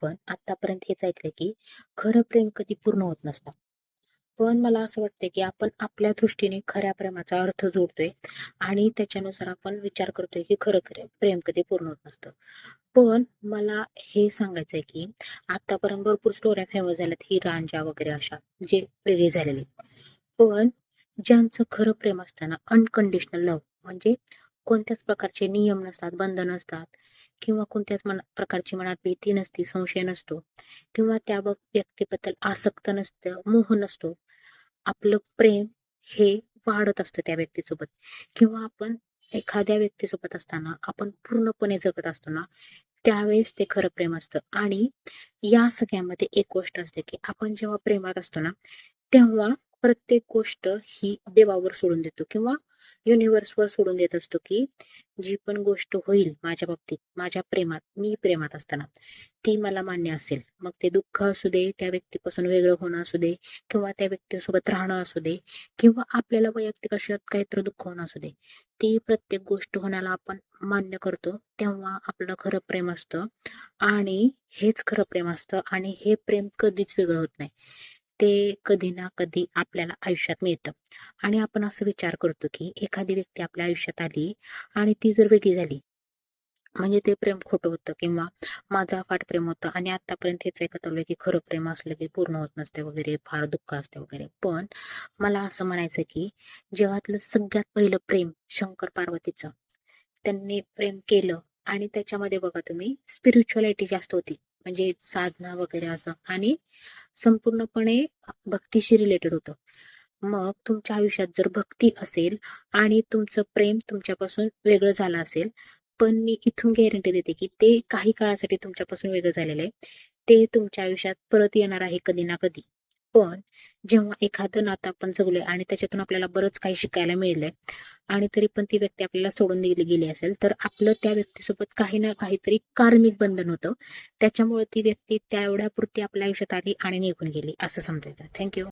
आपण आतापर्यंत हेच ऐकलं की खरं प्रेम कधी पूर्ण होत नसतं. पण मला असं वाटतंय की आपण आपल्या दृष्टीने खऱ्या प्रेमाचा अर्थ जोडतोय आणि त्याच्यानुसार आपण विचार करतोय की खरं खरं प्रेम कधी पूर्ण होत नसतं. पण मला हे सांगायचंय की आतापर्यंत भरपूर स्टोऱ्या फेमस झाल्यात, ही रांझा वगैरे अशा जे वेगळे झालेले. पण ज्यांचं खरं प्रेम असतं ना, अनकंडिशनल लव्ह, म्हणजे कोणत्याच प्रकारचे नियम नसतात, बंधन नसतात किंवा कोणत्याच प्रकारची मनात भीती नसते, संशय नसतो किंवा त्या व्यक्तीबद्दल आसक्त नसतं, मोह नसतो. आपलं प्रेम हे वाढत असतं त्या व्यक्तीसोबत किंवा आपण एखाद्या व्यक्तीसोबत असताना आपण पूर्णपणे जगत असतो ना, त्यावेळेस ते खरं प्रेम असतं. आणि या सगळ्यामध्ये एक गोष्ट असते की आपण जेव्हा प्रेमात असतो ना, तेव्हा प्रत्येक गोष्ट ही देवावर सोडून देतो किंवा युनिव्हर्सवर सोडून देत असतो की जी पण गोष्ट होईल माझ्या बाबतीत, माझ्या प्रेमात, मी प्रेमात असताना ती मला मान्य असेल. मग ते दुःख असू दे, त्या व्यक्तीपासून वेगळं होणं असू दे किंवा त्या व्यक्तीसोबत राहणं असू दे किंवा आपल्याला वैयक्तिक अशात काहीतरी दुःख होणं असू दे, ती प्रत्येक गोष्ट होण्याला आपण मान्य करतो. तेव्हा आपलं खरं प्रेम असतं आणि हेच खरं प्रेम असतं आणि हे प्रेम कधीच वेगळं होत नाही. ते कधी ना कधी आपल्याला आयुष्यात मिळतं आणि आपण असं विचार करतो की एखादी व्यक्ती आपल्या आयुष्यात आली आणि ती जर वेगळी झाली, म्हणजे ते प्रेम खोटं होतं किंवा माझं अफाट प्रेम होतं आणि आतापर्यंत हेच ऐकत आलोय की खरं प्रेम असलं की पूर्ण होत नसते वगैरे, फार दुःख असते वगैरे. पण मला असं म्हणायचं की जगातलं सगळ्यात पहिलं प्रेम शंकर पार्वतीचं, त्यांनी प्रेम केलं आणि त्याच्यामध्ये बघा तुम्ही स्पिरिच्युअलिटी जास्त होती, म्हणजे साधना वगैरे असं, आणि संपूर्णपणे भक्तीशी रिलेटेड होतं. मग तुमच्या आयुष्यात जर भक्ती असेल आणि तुमचं प्रेम तुमच्यापासून वेगळं झालं असेल, पण मी इथून गॅरंटी देते की ते काही काळासाठी तुमच्यापासून वेगळं झालेलं आहे. ते तुमच्या आयुष्यात परत येणार आहे कधी ना कधी. पण जेव्हा एखादं नातं आपण जगलोय आणि त्याच्यातून आपल्याला बरंच काही शिकायला मिळलंय आणि तरी पण ती व्यक्ती आपल्याला सोडून गेली असेल, तर आपलं त्या व्यक्तीसोबत काही ना काहीतरी कार्मिक बंधन होतं. त्याच्यामुळे ती व्यक्ती तेवढ्यापुरती आपल्या आयुष्यात आली आणि निघून गेली असं समजायचं. थँक्यू.